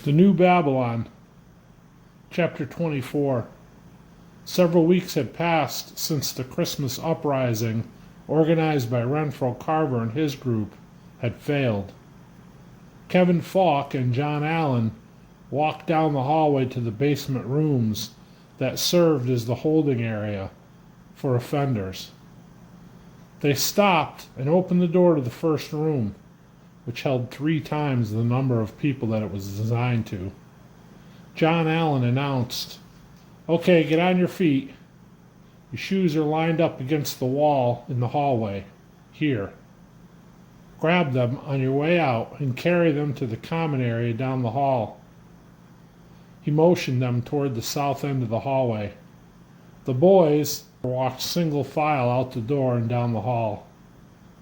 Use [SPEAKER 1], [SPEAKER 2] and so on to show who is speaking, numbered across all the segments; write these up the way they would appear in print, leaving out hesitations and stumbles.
[SPEAKER 1] The New Babylon, Chapter 24. Several weeks had passed since the Christmas uprising, organized by Renfro Carver and his group, had failed. Kevin Falk and John Allen walked down the hallway to the basement rooms that served as the holding area for offenders. They stopped and opened the door to the first room, which held 3 times the number of people that it was designed to. John Allen announced, "Okay, get on your feet. Your shoes are lined up against the wall in the hallway. Here. Grab them on your way out and carry them to the common area down the hall." He motioned them toward the south end of the hallway. The boys walked single file out the door and down the hall,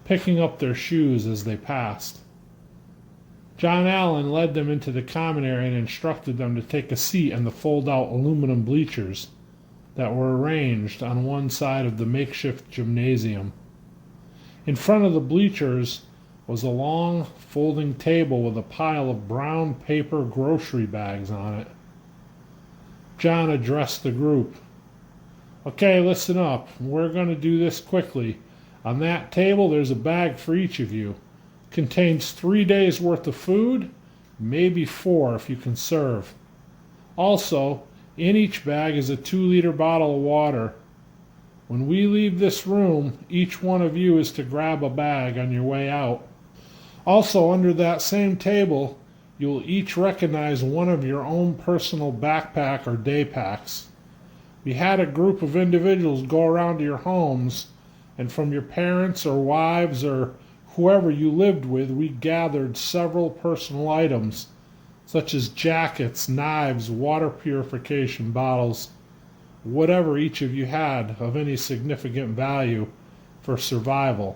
[SPEAKER 1] picking up their shoes as they passed. John Allen led them into the common area and instructed them to take a seat on the fold-out aluminum bleachers that were arranged on one side of the makeshift gymnasium. In front of the bleachers was a long folding table with a pile of brown paper grocery bags on it. John addressed the group. "Okay, listen up. We're going to do this quickly. On that table there's a bag for each of you. Contains 3 days worth of food, maybe 4 if you can serve. Also, in each bag is a 2-liter bottle of water. When we leave this room, each one of you is to grab a bag on your way out. Also, under that same table, you will each recognize one of your own personal backpack or day packs. We had a group of individuals go around to your homes, and from your parents or wives or whoever you lived with, we gathered several personal items, such as jackets, knives, water purification bottles, whatever each of you had of any significant value for survival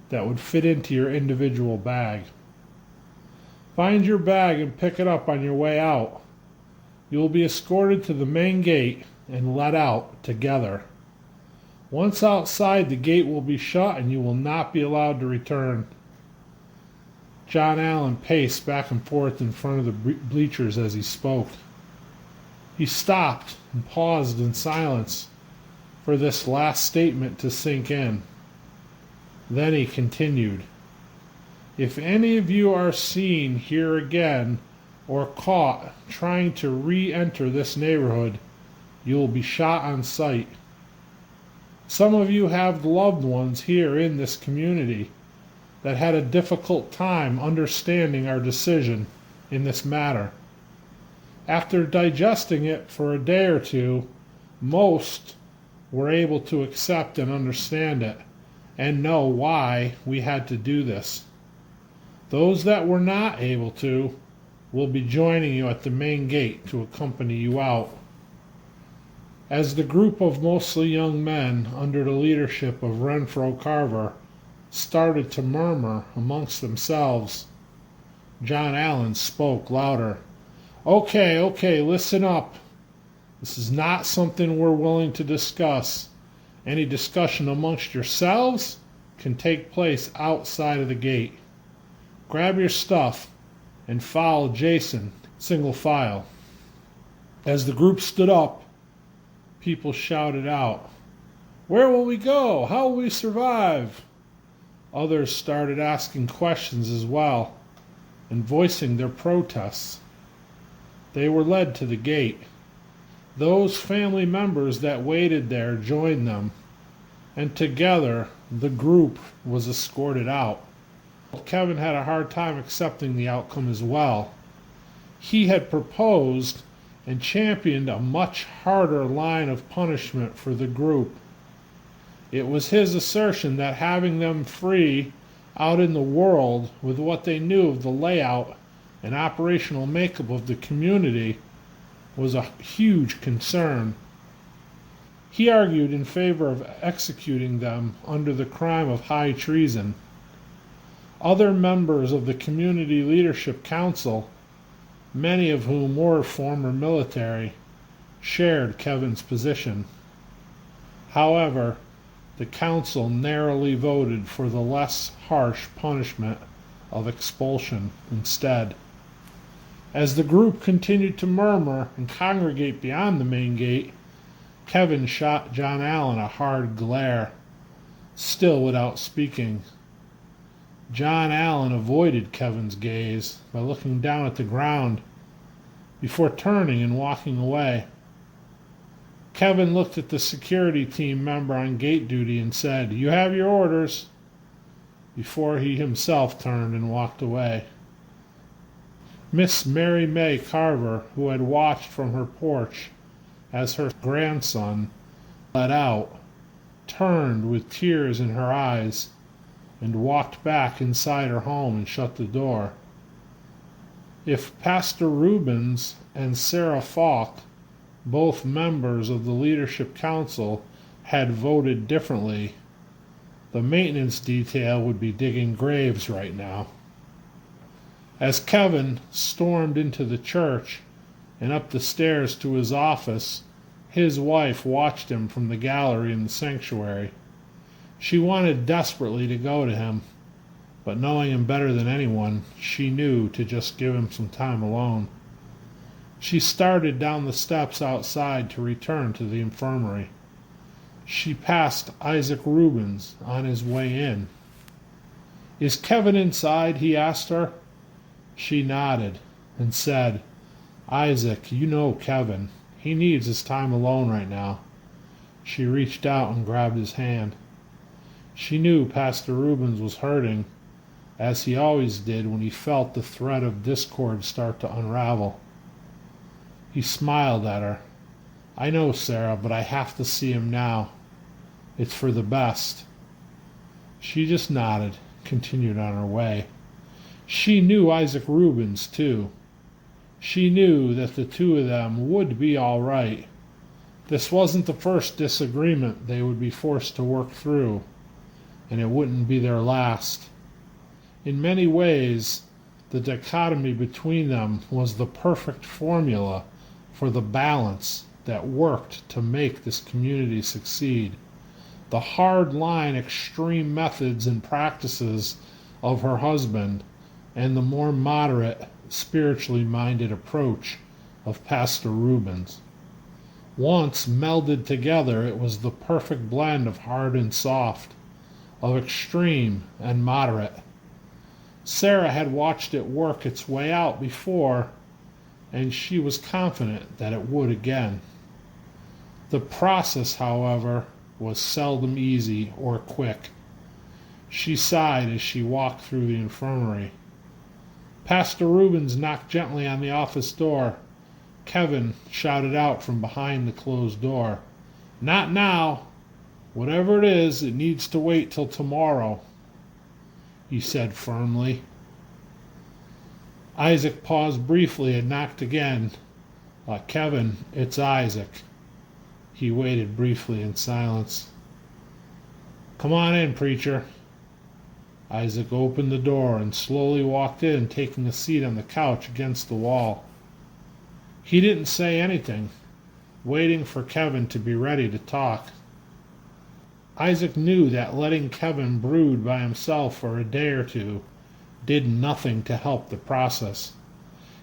[SPEAKER 1] that would fit into your individual bag. Find your bag and pick it up on your way out. You will be escorted to the main gate and let out together. Once outside, the gate will be shut and you will not be allowed to return." John Allen paced back and forth in front of the bleachers as he spoke. He stopped and paused in silence for this last statement to sink in. Then he continued, "If any of you are seen here again or caught trying to re-enter this neighborhood, you will be shot on sight. Some of you have loved ones here in this community that had a difficult time understanding our decision in this matter. After digesting it for a day or two, most were able to accept and understand it and know why we had to do this. Those that were not able to will be joining you at the main gate to accompany you out." As the group of mostly young men, under the leadership of Renfro Carver, started to murmur amongst themselves, John Allen spoke louder. Okay, listen up. This is not something we're willing to discuss. Any discussion amongst yourselves can take place outside of the gate. Grab your stuff and follow Jason, single file." As the group stood up, people shouted out, "Where will we go? How will we survive?" Others started asking questions as well and voicing their protests. They were led to the gate. Those family members that waited there joined them, and together the group was escorted out. Kevin had a hard time accepting the outcome as well. He had proposed and championed a much harder line of punishment for the group. It was his assertion that having them free out in the world with what they knew of the layout and operational makeup of the community was a huge concern. He argued in favor of executing them under the crime of high treason. Other members of the Community Leadership Council, many of whom were former military, shared Kevin's position. However, the council narrowly voted for the less harsh punishment of expulsion instead. As the group continued to murmur and congregate beyond the main gate, Kevin shot John Allen a hard glare, still without speaking. John Allen avoided Kevin's gaze by looking down at the ground before turning and walking away. Kevin looked at the security team member on gate duty and said, "You have your orders," before he himself turned and walked away. Miss Mary May Carver, who had watched from her porch as her grandson let out, turned with tears in her eyes and walked back inside her home and shut the door. If Pastor Rubens and Sarah Falk, both members of the Leadership Council, had voted differently, the maintenance detail would be digging graves right now. As Kevin stormed into the church and up the stairs to his office, his wife watched him from the gallery in the sanctuary. She wanted desperately to go to him, but knowing him better than anyone, she knew to just give him some time alone. She started down the steps outside to return to the infirmary. She passed Isaac Rubens on his way in. "Is Kevin inside?" he asked her. She nodded and said, "Isaac, you know Kevin. He needs his time alone right now." She reached out and grabbed his hand. She knew Pastor Rubens was hurting, as he always did when he felt the thread of discord start to unravel. He smiled at her. "I know, Sarah, but I have to see him now. It's for the best." She just nodded, continued on her way. She knew Isaac Rubens, too. She knew that the two of them would be all right. This wasn't the first disagreement they would be forced to work through, and it wouldn't be their last. In many ways, the dichotomy between them was the perfect formula for the balance that worked to make this community succeed. The hard-line extreme methods and practices of her husband and the more moderate, spiritually minded approach of Pastor Rubens. Once melded together, it was the perfect blend of hard and soft, of extreme and moderate. Sarah had watched it work its way out before, and she was confident that it would again. The process, however, was seldom easy or quick. She sighed as she walked through the infirmary. Pastor Rubens knocked gently on the office door. Kevin shouted out from behind the closed door, "Not now. Whatever it is, it needs to wait till tomorrow," he said firmly. Isaac paused briefly and knocked again. "Kevin, it's Isaac." He waited briefly in silence. "Come on in, preacher." Isaac opened the door and slowly walked in, taking a seat on the couch against the wall. He didn't say anything, waiting for Kevin to be ready to talk. Isaac knew that letting Kevin brood by himself for a day or two did nothing to help the process.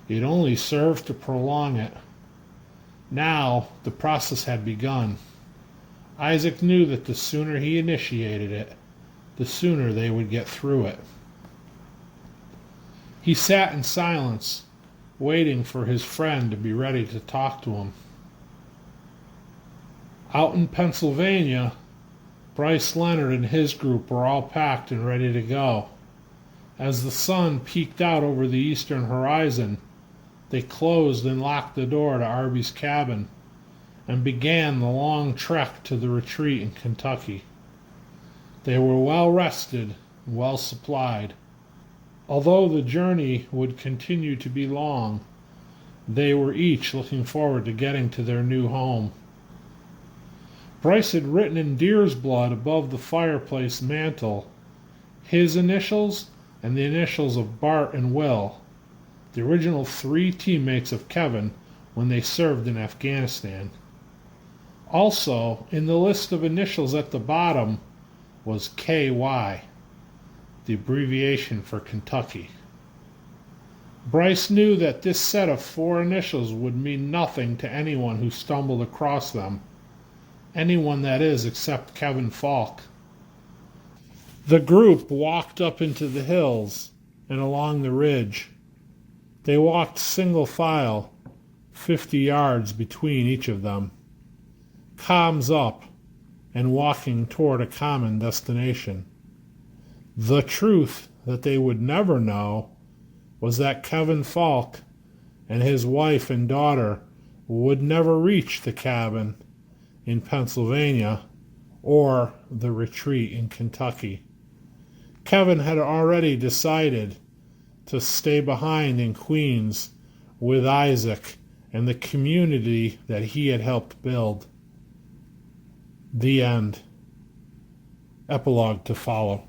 [SPEAKER 1] It only served to prolong it. Now the process had begun. Isaac knew that the sooner he initiated it, the sooner they would get through it. He sat in silence, waiting for his friend to be ready to talk to him. Out in Pennsylvania, Bryce Leonard and his group were all packed and ready to go. As the sun peeked out over the eastern horizon, they closed and locked the door to Arby's cabin and began the long trek to the retreat in Kentucky. They were well rested and well supplied. Although the journey would continue to be long, they were each looking forward to getting to their new home. Bryce had written in deer's blood above the fireplace mantel his initials and the initials of Bart and Will, the original 3 teammates of Kevin when they served in Afghanistan. Also, in the list of initials at the bottom was KY, the abbreviation for Kentucky. Bryce knew that this set of four initials would mean nothing to anyone who stumbled across them. Anyone, that is, except Kevin Falk. The group walked up into the hills and along the ridge. They walked single file, 50 yards between each of them. Comms up and walking toward a common destination. The truth that they would never know was that Kevin Falk and his wife and daughter would never reach the cabin in Pennsylvania or the retreat in Kentucky. Kevin had already decided to stay behind in Queens with Isaac and the community that he had helped build. The end. Epilogue to follow.